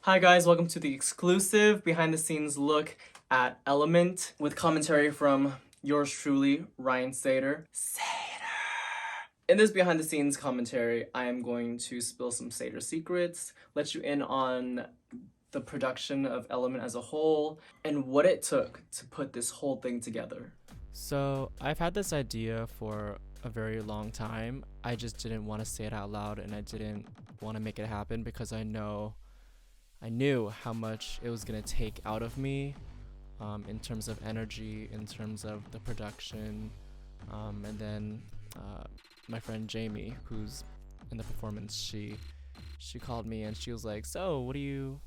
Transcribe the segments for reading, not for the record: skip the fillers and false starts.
Hi guys, welcome to the exclusive behind the scenes look at Element with commentary from yours truly, Ryan Sater. In this behind the scenes commentary, I am going to spill some Sater secrets, let you in on the production of Element as a whole, and what it took to put this whole thing together. So, I've had this idea for a very long time. I just didn't want to say it out loud and I didn't want to make it happen because I knew how much it was going to take out of me in terms of energy, in terms of the production. And then my friend Jamie, who's in the performance, she called me and she was like, "So, what are you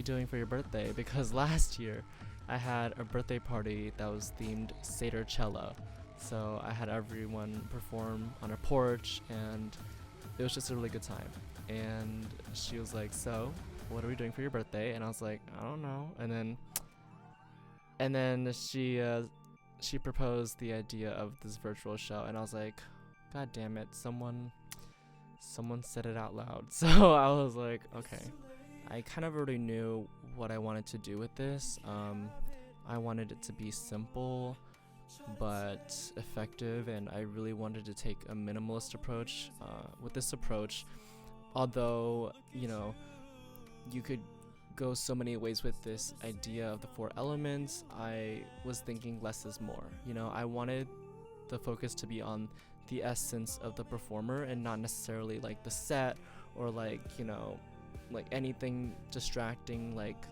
doing for your birthday?" Because last year I had a birthday party that was themed Satercella. So I had everyone perform on our porch and it was just a really good time. And she was like, "So, what are we doing for your birthday?" And I was like, "I don't know." And then she proposed the idea of this virtual show and I was like, "God damn it, someone said it out loud." So I was like, okay. I kind of already knew what I wanted to do with this. I wanted it to be simple but effective, and I really wanted to take a minimalist approach with this approach. Although, you could go so many ways with this idea of the four elements, I was thinking less is more. I wanted the focus to be on the essence of the performer and not necessarily like the set or like anything distracting, like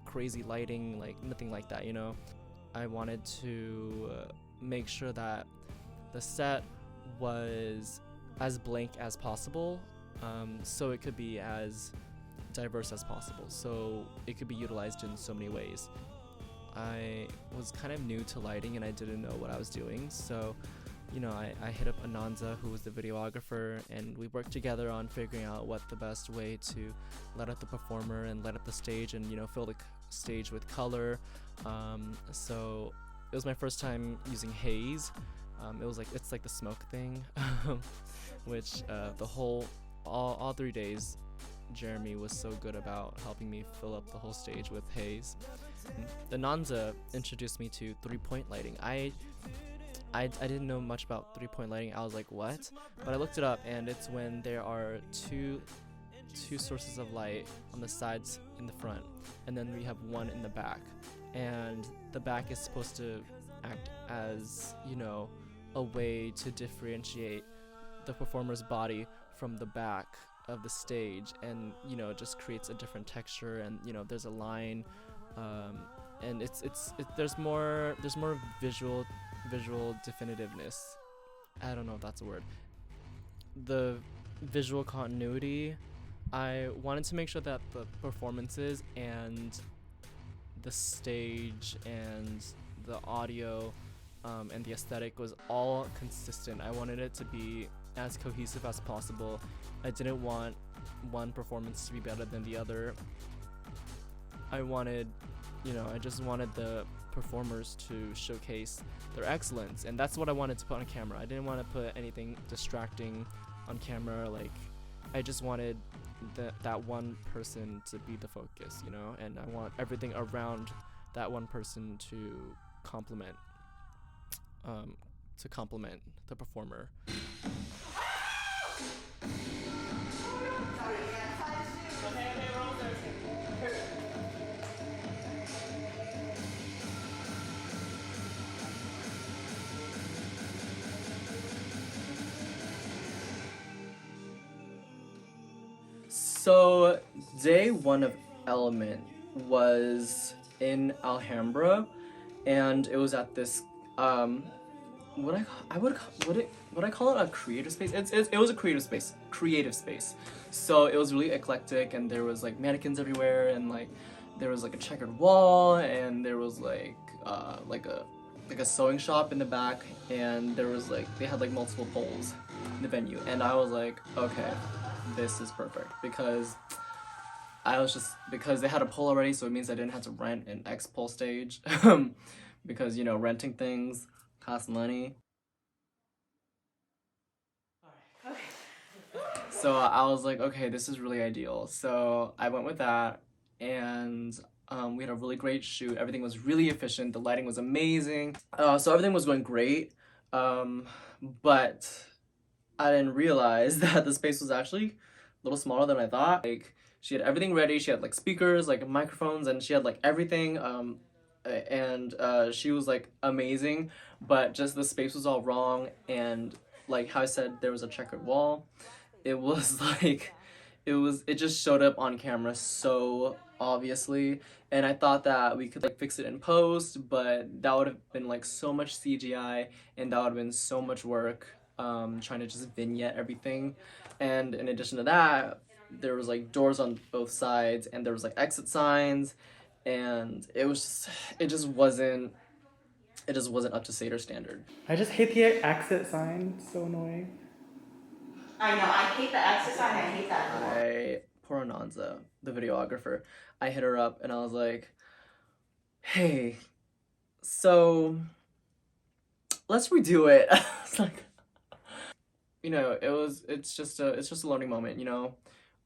crazy lighting, like nothing like that. I wanted to make sure that the set was as blank as possible, so it could be as diverse as possible, so it could be utilized in so many ways. I was kind of new to lighting and I didn't know what I was doing, so I hit up Ananza, who was the videographer, and we worked together on figuring out what the best way to let out the performer and let up the stage and, fill the stage with color. So it was my first time using haze. It's like the smoke thing, which all 3 days, Jeremy was so good about helping me fill up the whole stage with haze. Ananza introduced me to 3-point lighting. I didn't know much about 3-point lighting. I was like, what? But I looked it up, and it's when there are two sources of light on the sides in the front, and then we have one in the back. And the back is supposed to act as, a way to differentiate the performer's body from the back of the stage, and just creates a different texture, and there's a line, and there's more visual definitiveness. I don't know if that's a word. The visual continuity. I wanted to make sure that the performances and the stage and the audio and the aesthetic was all consistent. I wanted it to be as cohesive as possible. I didn't want one performance to be better than the other. I just wanted the performers to showcase their excellence, and that's what I wanted to put on camera. I didn't want to put anything distracting on camera. Like, I just wanted that one person to be the focus, and I want everything around that one person to complement the performer. So, day one of Element was in Alhambra, and it was at this would I call it a creative space? It was a creative space. So it was really eclectic, and there was like mannequins everywhere, and like there was like a checkered wall, and there was like a sewing shop in the back, and there was like they had like multiple poles in the venue, and I was like, okay, this is perfect, because they had a pole already, so it means I didn't have to rent an X pole stage, because renting things costs money. So I was like, okay, this is really ideal. So I went with that, and we had a really great shoot. Everything was really efficient. The lighting was amazing. So everything was going great. But I didn't realize that the space was actually a little smaller than I thought. Like, she had everything ready. She had like speakers, like microphones, and she had like everything. And she was like amazing, but just the space was all wrong. And like how I said, there was a checkered wall. It was like it just showed up on camera so obviously, and I thought that we could like fix it in post, but that would have been like so much CGI, and that would have been so much work, trying to just vignette everything. And in addition to that, there was like doors on both sides, and there was like exit signs, and it just wasn't up to Seder standard. I just hate the exit sign. It's so annoying. I know, I hate the exercise, I hate that door. Poor Ananza, the videographer, I hit her up and I was like, hey, so let's redo it. It's like, you know, it's just a learning moment, you know.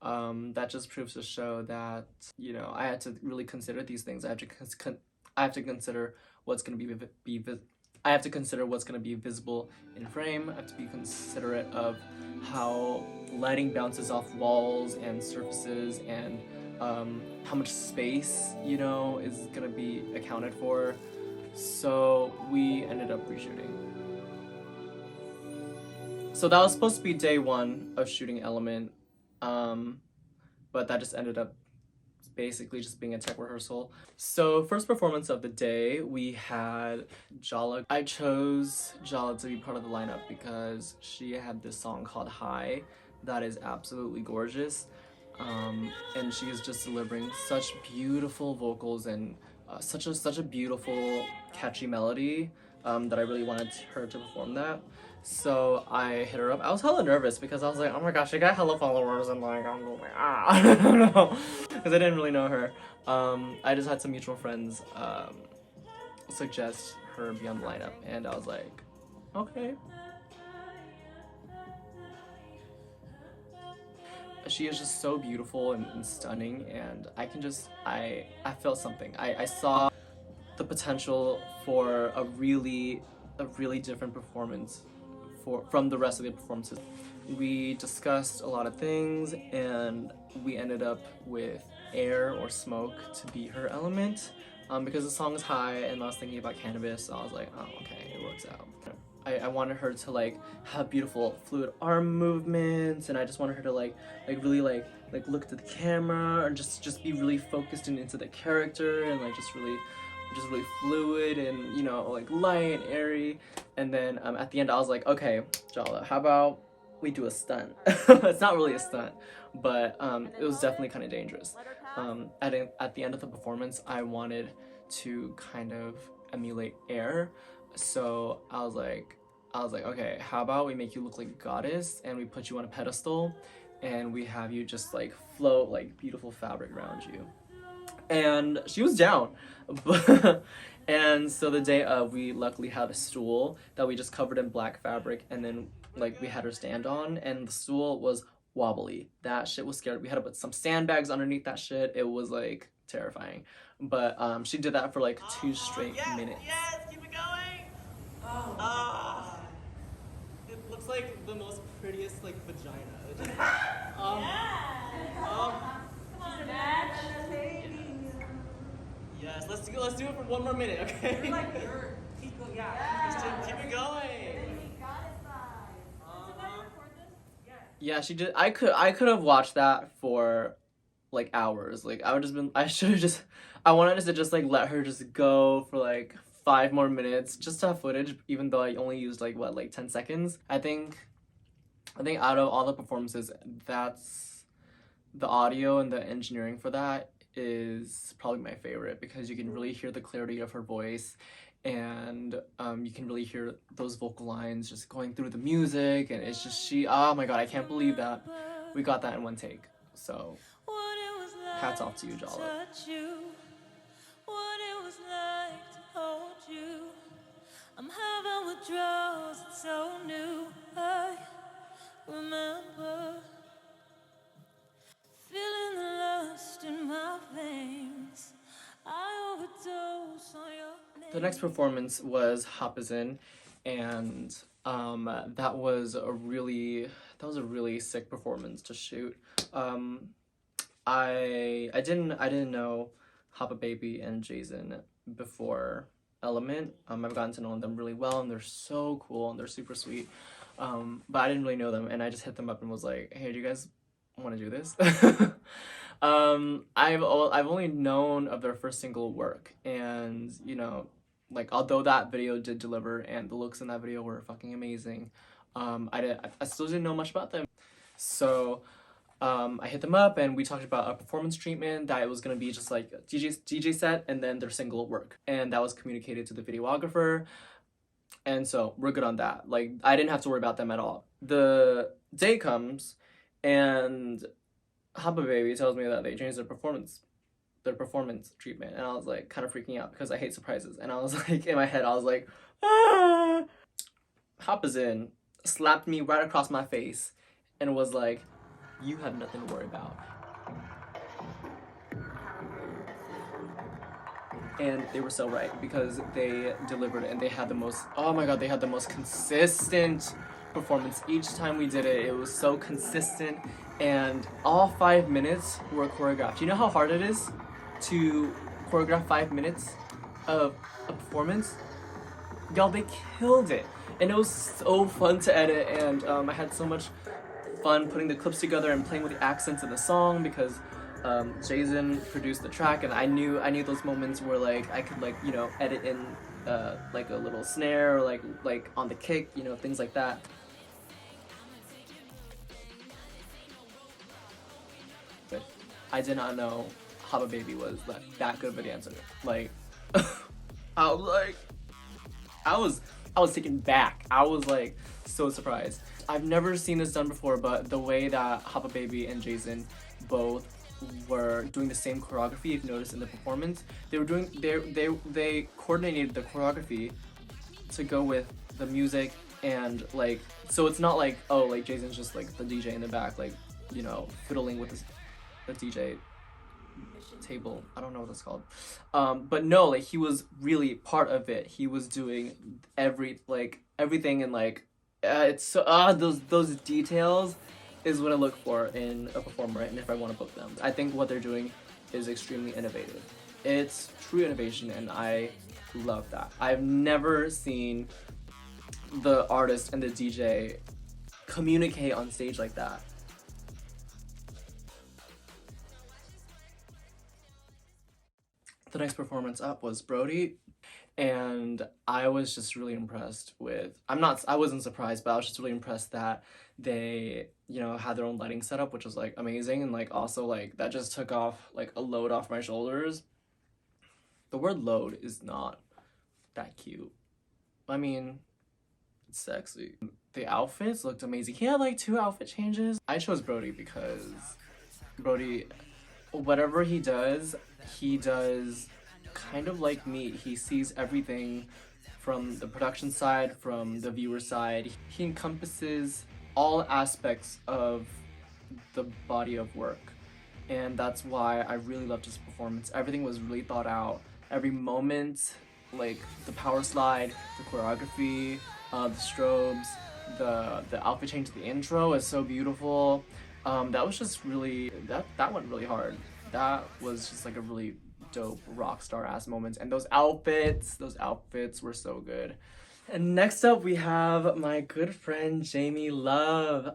That just proves to show that, you know, I had to really consider these things. I have to consider what's going to I have to consider what's going to be visible in frame. I have to be considerate of how lighting bounces off walls and surfaces, and how much space, you know, is going to be accounted for. So we ended up reshooting. So that was supposed to be day one of shooting Element, but that just ended up basically just being a tech rehearsal. So first performance of the day, we had Jala. I chose Jala to be part of the lineup because she had this song called High that is absolutely gorgeous, and she is just delivering such beautiful vocals and such a beautiful catchy melody, that I really wanted her to perform that. So I hit her up. I was hella nervous because I was like, oh my gosh, she got hella followers, and like, I'm like, I don't know, because I didn't really know her. I just had some mutual friends suggest her be on the lineup, and I was like, okay. She is just so beautiful and stunning, and I felt something. I saw the potential for a really different performance from the rest of the performances. We discussed a lot of things, and we ended up with Air or Smoke to be her element, because the song is high, and I was thinking about cannabis, so I was like, oh, okay, it works out. I wanted her to like have beautiful fluid arm movements, and I just wanted her to like really like look at the camera, and just be really focused and into the character, and like just really fluid, and, you know, like light and airy. And then at the end I was like, okay, Jala, how about we do a stunt? It's not really a stunt, but it was definitely kind of dangerous. At the end of the performance, I wanted to kind of emulate Air, so I was like, okay, how about we make you look like a goddess, and we put you on a pedestal, and we have you just like float like beautiful fabric around you. And she was down. And so the day of, we luckily had a stool that we just covered in black fabric, and then like we had her stand on, and the stool was wobbly. That shit was scary. We had to put some sandbags underneath that shit. It was like terrifying. But she did that for like 2 straight minutes. Yes, keep it going! It looks like the most prettiest like vagina. Yes, let's do it for 1 more minute, okay? You're like, yeah. Keep it going. Yeah, she did. I could have watched that for like hours. Like I wanted to just like let her just go for like 5 more minutes just to have footage, even though I only used like 10 seconds. I think out of all the performances, that's the audio and the engineering for that is probably my favorite, because you can really hear the clarity of her voice, and you can really hear those vocal lines just going through the music, and it's just oh my god, I can't believe that we got that in 1 take. So hats off to you, Jala. I'm having withdrawals, it's so new. I remember The next performance was Hapazin, and that was a really sick performance to shoot. I didn't know Hapa Baby and Jason before Element. I've gotten to know them really well, and they're so cool and they're super sweet. But I didn't really know them, and I just hit them up and was like, "Hey, do you guys want to do this?" I've only known of their first single work, and you know, like although that video did deliver and the looks in that video were fucking amazing, I still didn't know much about them. So I hit them up and we talked about a performance treatment that it was gonna be just like a DJ set and then their single work, and that was communicated to the videographer, and so we're good on that. Like I didn't have to worry about them at all. The day comes and Haba Baby tells me that they changed their performance treatment, and I was like kind of freaking out because I hate surprises, and I was like in my head I was like, ah. Hapazin slapped me right across my face and was like, "You have nothing to worry about." And they were so right, because they delivered and they had the most, oh my god, they had the most consistent performance. Each time we did it, it was so consistent, and all 5 minutes were choreographed. You know how hard it is to choreograph 5 minutes of a performance? Y'all, they killed it. And it was so fun to edit, and I had so much fun putting the clips together and playing with the accents in the song, because Jason produced the track, and I knew those moments where like I could, like, you know, edit in like a little snare, or like on the kick, you know, things like that. But I did not know Haba Baby was that good of a dancer. Like I was taken back. I was like so surprised. I've never seen this done before, but the way that Hapa Baby and Jason both were doing the same choreography, if you notice in the performance, they coordinated the choreography to go with the music, and like, so it's not like, oh, like Jason's just like the DJ in the back, like, you know, fiddling with the DJ table. I don't know what that's called. But no, like he was really part of it. He was doing everything, and like it's so those details is what I look for in a performer, and if I want to book them. I think what they're doing is extremely innovative. It's true innovation, and I love that. I've never seen the artist and the DJ communicate on stage like that. The next performance up was Brody, and I was just really impressed with, I wasn't surprised, but I was just really impressed that they, you know, had their own lighting setup, which was like amazing, and like also like that just took off like a load off my shoulders. The word load is not that cute. I mean, it's sexy. The outfits looked amazing. He had like 2 outfit changes. I chose Brody because Brody, whatever he does kind of like me. He sees everything from the production side, from the viewer side. He encompasses all aspects of the body of work, and that's why I really loved his performance. Everything was really thought out. Every moment, like the power slide, the choreography, the strobes, the outfit change to the intro is so beautiful. That was just really, that went really hard. That was just like a really dope rock star ass moments, and those outfits were so good. And next up we have my good friend Jamie Love.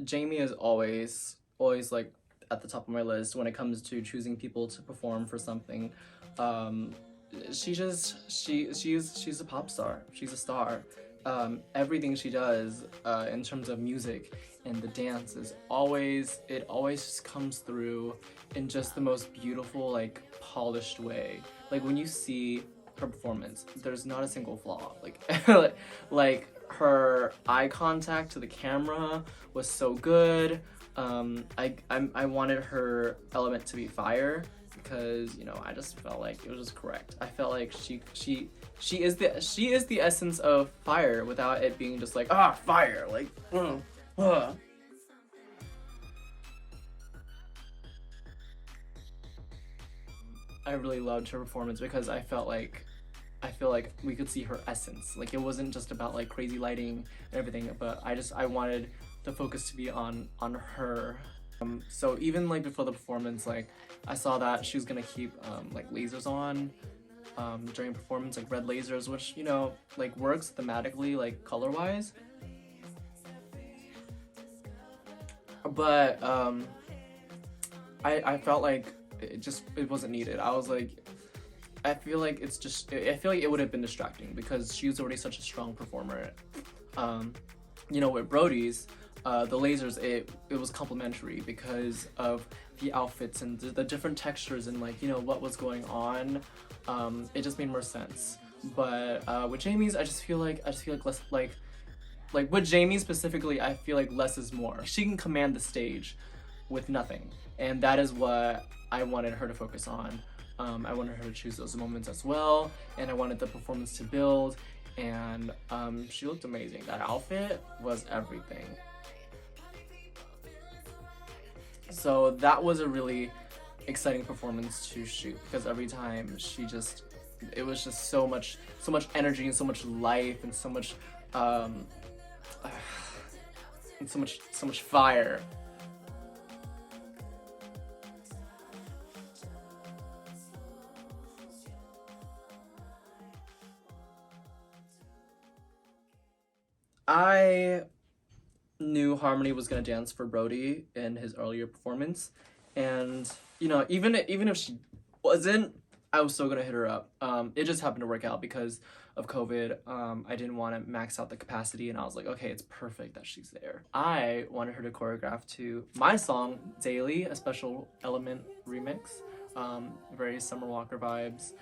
Jamie is always like at the top of my list when it comes to choosing people to perform for something. She's a pop star. She's a star. Everything she does in terms of music and the dance is always just comes through in just the most beautiful, like polished way. Like when you see her performance, there's not a single flaw. Like like her eye contact to the camera was so good. I wanted her element to be fire, because, you know, I just felt like it was just correct. I felt like she is the essence of fire without it being just like, fire, like I really loved her performance because I feel like we could see her essence. Like it wasn't just about like crazy lighting and everything, but I wanted the focus to be on her. So even like before the performance, like I saw that she was gonna keep like lasers on during performance, like red lasers, which, you know, like works thematically, like color wise. But I felt like it wasn't needed. I was like, I feel like it would have been distracting because she was already such a strong performer. You know, with Brody's, the lasers, it was complementary because of the outfits and the different textures and like, you know, what was going on. It just made more sense. But with Jamie's, I just feel like less like with Jamie specifically, I feel like less is more. She can command the stage with nothing, and that is what I wanted her to focus on. I wanted her to choose those moments as well, and I wanted the performance to build, and she looked amazing. That outfit was everything. So that was a really exciting performance to shoot because every time it was just so much energy and so much life and so much and so much fire. I knew Harmony was gonna dance for Brody in his earlier performance, and you know, even if she wasn't, I was still gonna hit her up. It just happened to work out because of COVID. I didn't want to max out the capacity, and I was like, okay, it's perfect that she's there. I wanted her to choreograph to my song Daily, a special element remix, very Summer Walker vibes.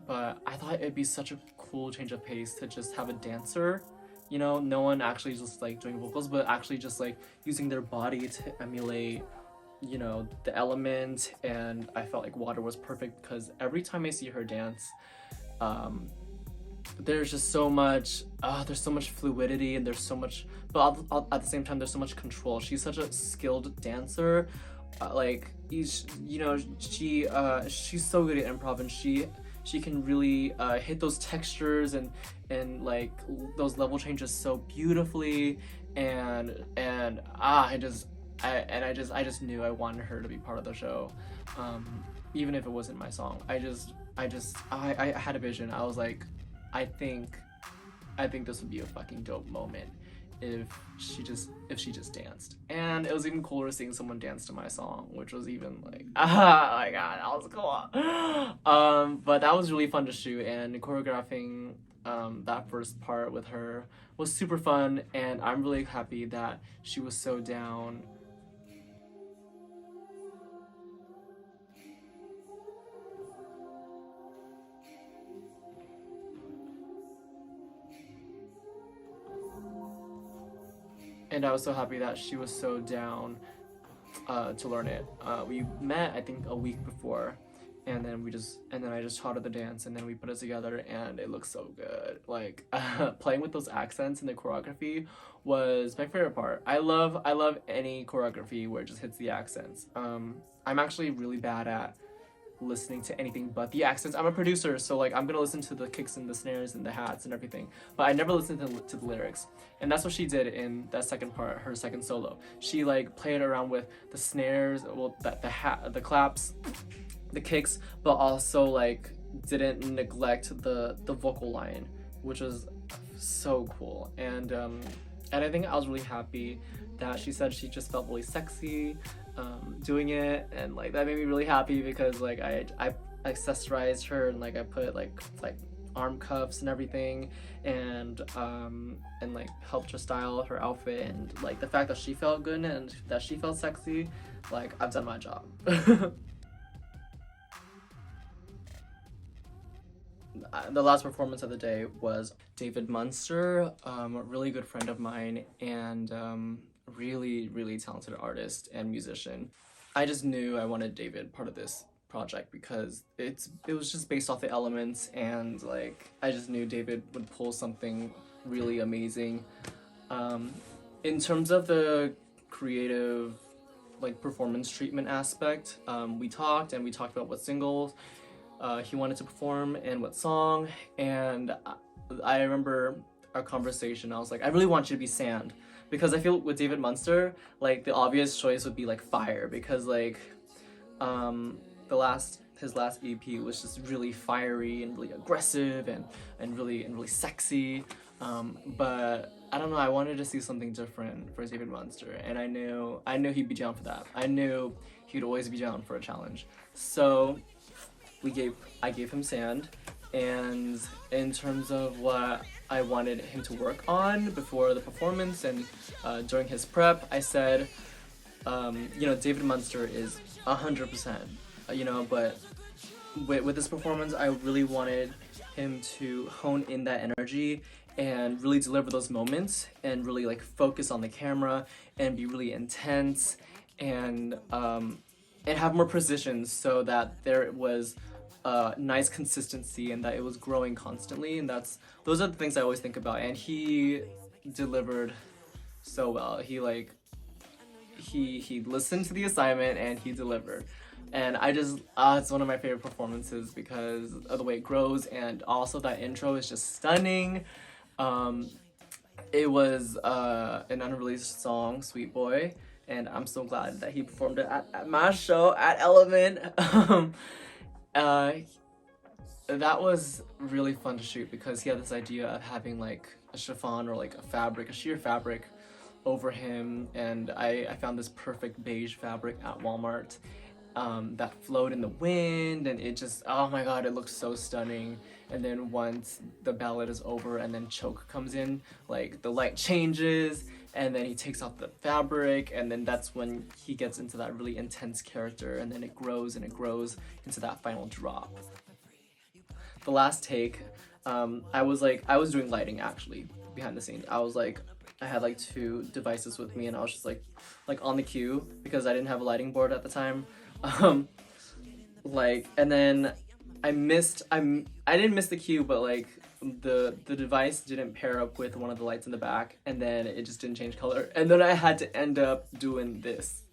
But I thought it'd be such a cool change of pace to just have a dancer, you know, no one actually just like doing vocals, but actually just like using their body to emulate, you know, the element. And I felt like Water was perfect because every time I see her dance, there's just so much fluidity, and there's so much, but at the same time there's so much control. She's such a skilled dancer. Like she's so good at improv, and she can really hit those textures and like those level changes so beautifully, and I just knew I wanted her to be part of the show, even if it wasn't my song. I had a vision. I was like, I think this would be a fucking dope moment if she just danced. And it was even cooler seeing someone dance to my song, which was even like, oh my god, that was cool. But that was really fun to shoot, and choreographing that first part with her was super fun, and I'm really happy that she was so down. And I was so happy that she was so down to learn it. We met, I think, a week before, and then I just taught her the dance, and then we put it together, and it looks so good. Like playing with those accents and the choreography was my favorite part. I love any choreography where it just hits the accents. I'm actually really bad at listening to anything but the accents. I'm a producer, so like I'm gonna listen to the kicks and the snares and the hats and everything, but I never listen to the lyrics. And that's what she did in that second part, her second solo. She like played around with the snares, well, the claps, the kicks, but also like didn't neglect the vocal line, which was so cool. And I think I was really happy that she said she just felt really sexy doing it, and like that made me really happy because like I accessorized her, and like I put like arm cuffs and everything, and like helped her style her outfit, and like the fact that she felt good and that she felt sexy, like I've done my job. The last performance of the day was David Munster, a really good friend of mine, and really talented artist and musician. I just knew I wanted David part of this project because it was just based off the elements, and like I just knew David would pull something really amazing. In terms of the creative like performance treatment aspect. We talked about what singles he wanted to perform and what song, and I remember our conversation. I was like, I really want you to be Sand, because I feel with David Munster, like the obvious choice would be like Fire, because like his last EP was just really fiery and really aggressive and really sexy. But I don't know, I wanted to see something different for David Munster, and I knew he'd be down for that. I knew he'd always be down for a challenge. So I gave him Sand, and in terms of what I wanted him to work on before the performance and during his prep, I said, David Munster is 100%, but with this performance, I really wanted him to hone in that energy and really deliver those moments and really like focus on the camera and be really intense and have more precision, so that there was nice consistency and that it was growing constantly. And those are the things I always think about, and he delivered so well. He listened to the assignment and he delivered. And I just, it's one of my favorite performances because of the way it grows, and also that intro is just stunning. It was an unreleased song, Sweet Boy, and I'm so glad that he performed it at my show at Element. That was really fun to shoot because he had this idea of having like a chiffon or like a sheer fabric over him, and I found this perfect beige fabric at Walmart that flowed in the wind, and it just, oh my god, it looks so stunning. And then once the ballad is over and then Choke comes in, like the light changes and then he takes off the fabric, and then that's when he gets into that really intense character, and then it grows into that final drop. The last take, I was doing lighting actually behind the scenes. I had like 2 devices with me, and I was just like on the cue because I didn't have a lighting board at the time. And then I didn't miss the cue, but like the device didn't pair up with one of the lights in the back, and then it just didn't change color, and then I had to end up doing this.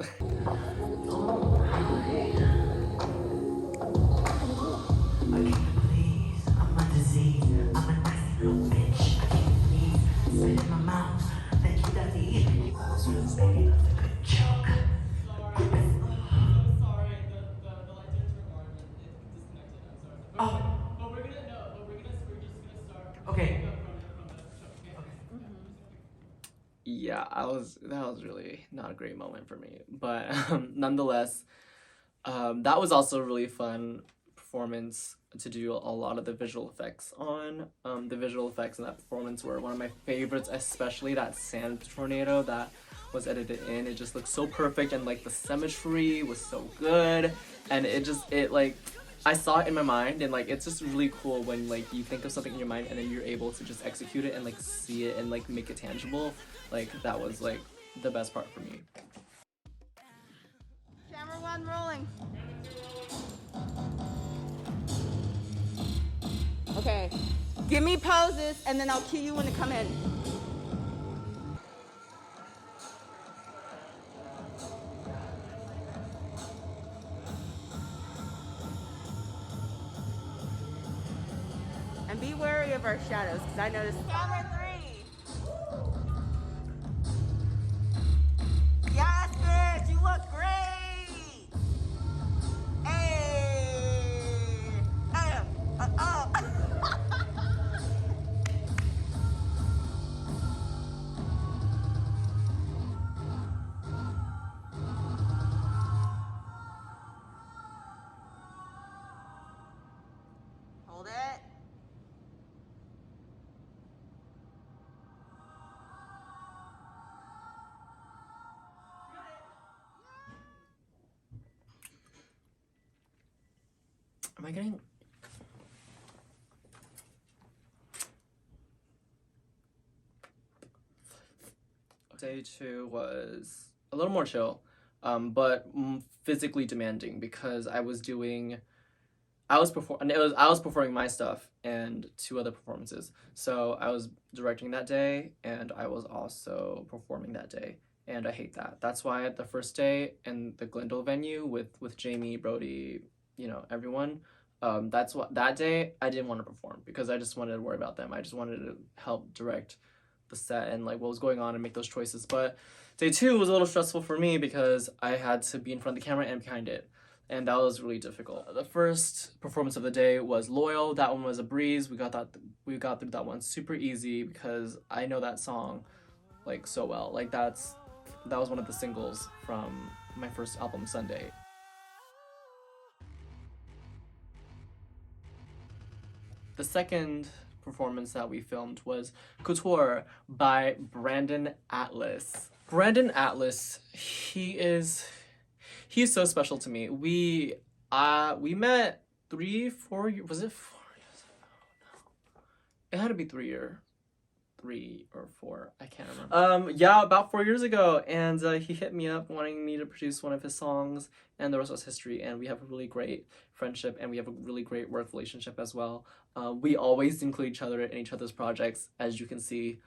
Yeah, that was really not a great moment for me, but nonetheless, that was also a really fun performance to do a lot of the visual effects on. The visual effects in that performance were one of my favorites, especially that sand tornado that was edited in. It just looked so perfect, and like the symmetry was so good, and I saw it in my mind, and like it's just really cool when like you think of something in your mind and then you're able to just execute it and like see it and like make it tangible. Like that was like the best part for me. Camera 1 rolling. Okay, give me poses and then I'll cue you when to come in. And be wary of our shadows, because I noticed. Camera 3. Yes, bitch, you look great. Hey. Hold it. Am I getting... Day 2 was a little more chill, but physically demanding because I was performing my stuff and 2 other performances. So I was directing that day and I was also performing that day. and I hate that. That's why the first day in the Glendale venue with Jamie, Brody, you know, everyone, that's what that day I didn't want to perform because I just wanted to worry about them. I just wanted to help direct the set and like what was going on and make those choices. But day two was a little stressful for me because I had to be in front of the camera and behind it, and that was really difficult. The first performance of the day was Loyal. That one was a breeze. We got through that one super easy because I know that song like so well. Like that was one of the singles from my first album, Sunday. The second performance that we filmed was Couture by Brandon Atlas. Brandon Atlas, he's so special to me. We met 3-4 years, was it 4 years ago? No. It had to be 3 or 4, I can't remember. Yeah, about 4 years ago, and he hit me up wanting me to produce one of his songs, and the rest was history. And we have a really great friendship, and we have a really great work relationship as well. We always include each other in each other's projects, as you can see.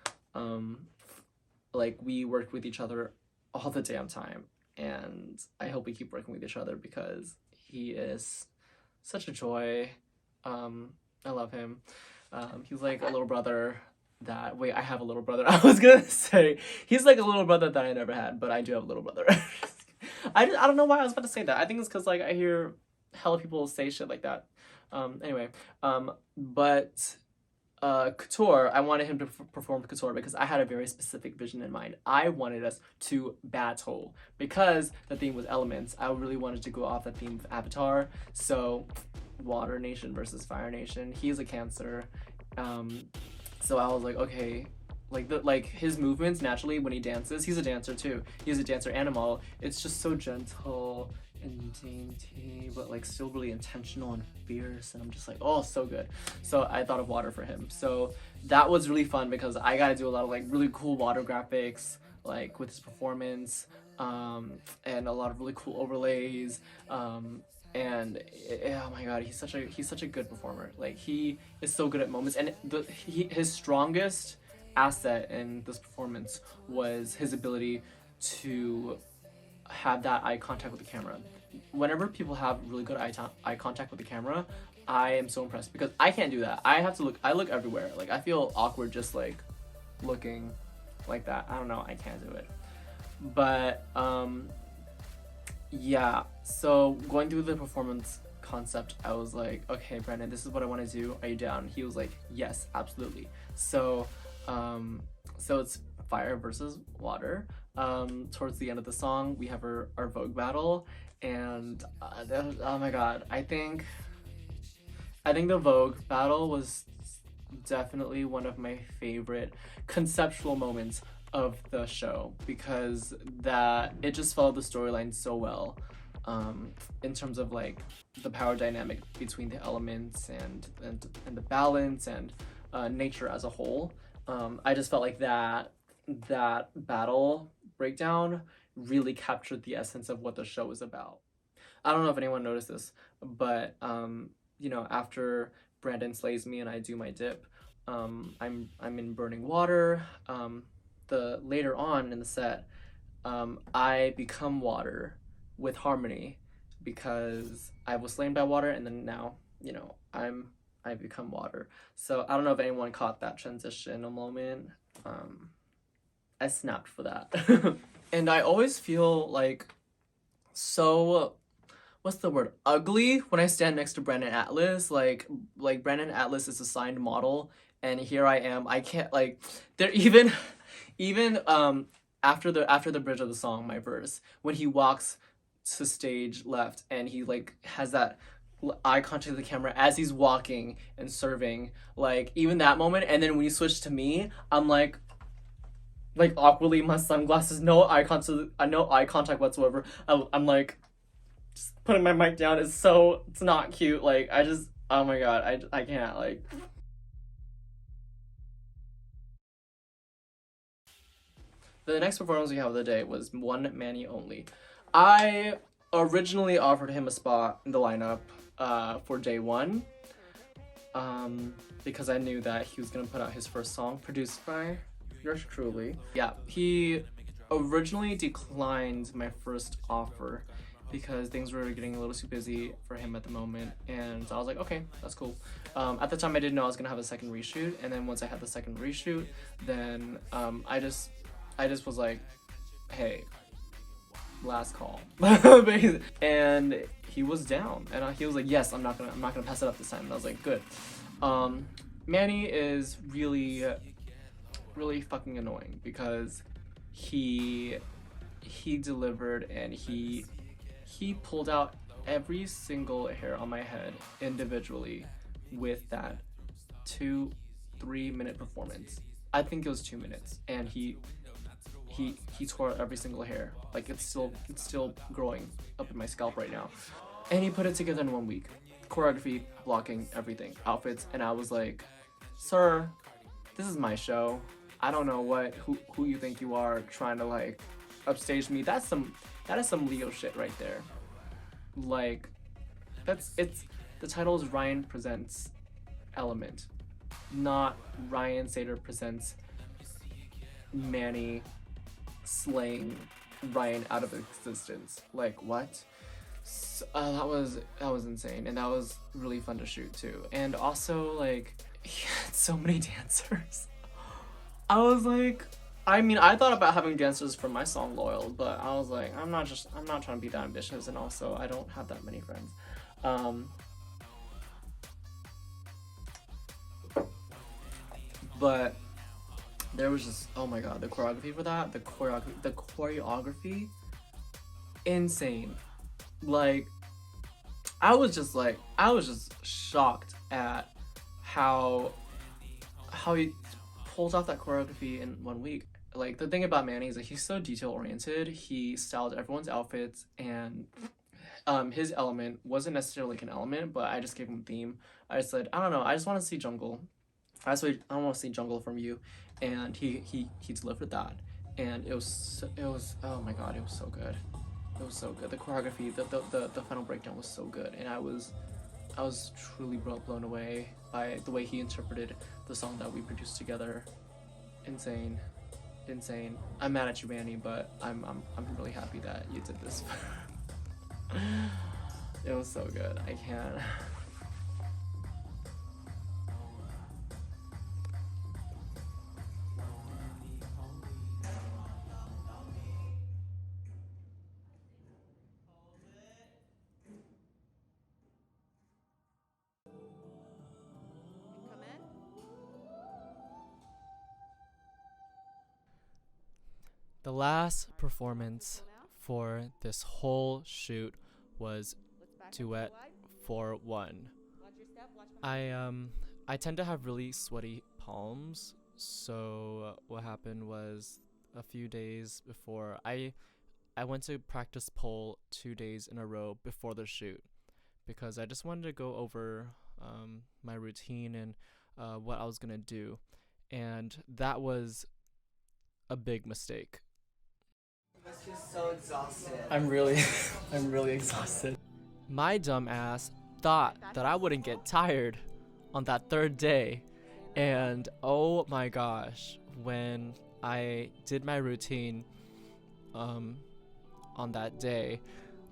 Like we work with each other all the damn time, and I hope we keep working with each other because he is such a joy. I love him. He's like a little brother that, wait, I have a little brother. I was gonna say, he's like a little brother that I never had, but I do have a little brother. I don't know why I was about to say that. I think it's because like I hear hella people say shit like that. Anyway, but Couture, I wanted him to perform Couture because I had a very specific vision in mind. I wanted us to battle because the theme was elements. I really wanted to go off the theme of Avatar. So Water Nation versus Fire Nation. He's a Cancer. So I was like, okay, like his movements naturally when he dances, he's a dancer too. He's a dancer and a model. It's just so gentle and dainty, but like still really intentional and fierce. And I'm just like, oh, so good. So I thought of water for him. So that was really fun because I got to do a lot of like really cool water graphics, like with his performance, and a lot of really cool overlays. And oh my god, he's such a good performer. Like he is so good at moments, and his strongest asset in this performance was his ability to have that eye contact with the camera. Whenever people have really good eye contact with the camera, I am so impressed because I can't do that. I look everywhere. Like I feel awkward just like looking like that. I don't know, I can't do it. But yeah, so going through the performance concept, I was like, okay, Brandon, this is what I want to do. Are you down? He was like, yes, absolutely. So it's fire versus water. Towards the end of the song, we have our Vogue battle, and oh my god, I think the Vogue battle was definitely one of my favorite conceptual moments of the show because that it just followed the storyline so well, in terms of like the power dynamic between the elements and the balance and nature as a whole. I just felt like that battle breakdown really captured the essence of what the show is about. I don't know if anyone noticed this, but you know, after Brandon slays me and I do my dip, I'm in burning water. The later on in the set, I become water with harmony because I was slain by water, and then now, you know, I become water. So I don't know if anyone caught that transition a moment. I snapped for that. And I always feel like so, what's the word, ugly when I stand next to Brandon Atlas. Like Brandon Atlas is a signed model, and here I am. I can't, like, there even after the bridge of the song, my verse, when he walks to stage left and he like has that eye contact with the camera as he's walking and serving, like even that moment, and then when you switch to me, I'm like awkwardly my sunglasses, no eye contact whatsoever. I'm like just putting my mic down. It's not cute. Like I just, oh my god, I can't, like. The next performance we have of the day was One Manny Only. I originally offered him a spot in the lineup for day one, because I knew that he was gonna put out his first song produced by yours truly. Yeah, he originally declined my first offer because things were getting a little too busy for him at the moment, and so I was like, okay, that's cool. At the time, I didn't know I was gonna have a second reshoot, and then once I had the second reshoot, then I just was like, hey, last call. And he was down, and he was like, yes, I'm not gonna pass it up this time. And I was like, good. Manny is really fucking annoying because he delivered, and he pulled out every single hair on my head individually with that 2-3 minute performance. I think it was 2 minutes, and he tore out every single hair. Like, it's still growing up in my scalp right now. And he put it together in 1 week. Choreography, blocking, everything, outfits, and I was like, sir, this is my show. I don't know who you think you are trying to like upstage me. That is some Leo shit right there. Like, the title is Ryan Presents Element, not Ryan Sater Presents Manny slaying Ryan out of existence. Like, what? So, that was insane, and that was really fun to shoot too. And also, like, he had so many dancers. I was like, I mean, I thought about having dancers for my song Loyal, but I was like, I'm not trying to be that ambitious, and also I don't have that many friends. But there was just, oh my god, the choreography for that, the choreography, insane. Like, I was just shocked at how he pulled off that choreography in 1 week. Like, the thing about Manny is that he's so detail oriented. He styled everyone's outfits, and his element wasn't necessarily like an element, but I just gave him a theme. I said, I don't know, I just want to see jungle. I want to see jungle from you, and he delivered that, and it was oh my god, it was so good. It was so good. The choreography, the final breakdown was so good, and I was truly blown away by the way he interpreted the song that we produced together. Insane. I'm mad at you, Manny, but I'm really happy that you did this. It was so good. I can't. Come in. The last performance for this whole shoot was Duet for One. Watch your step, watch my I tend to have really sweaty palms, so what happened was a few days before I went to practice pole 2 days in a row before the shoot because I just wanted to go over my routine and what I was gonna do, and that was a big mistake. That's just so exhausted. I'm really exhausted. My dumb ass thought that I wouldn't get tired on that third day, and oh my gosh, when I did my routine on that day,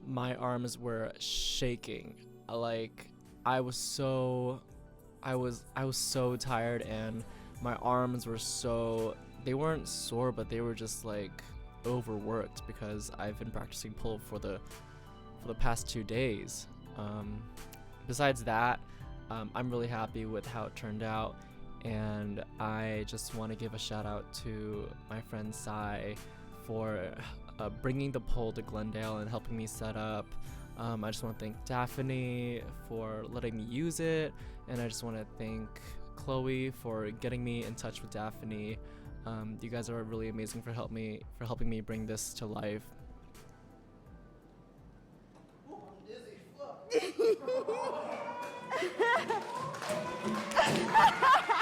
my arms were shaking. Like, I was so tired, and my arms were they weren't sore, but they were just like overworked because I've been practicing pole for the past 2 days. Besides that, I'm really happy with how it turned out, and I just want to give a shout out to my friend Sai for bringing the pole to Glendale and helping me set up. I just want to thank Daphne for letting me use it, and I just want to thank Chloe for getting me in touch with Daphne. You guys are really amazing for helping me bring this to life. step.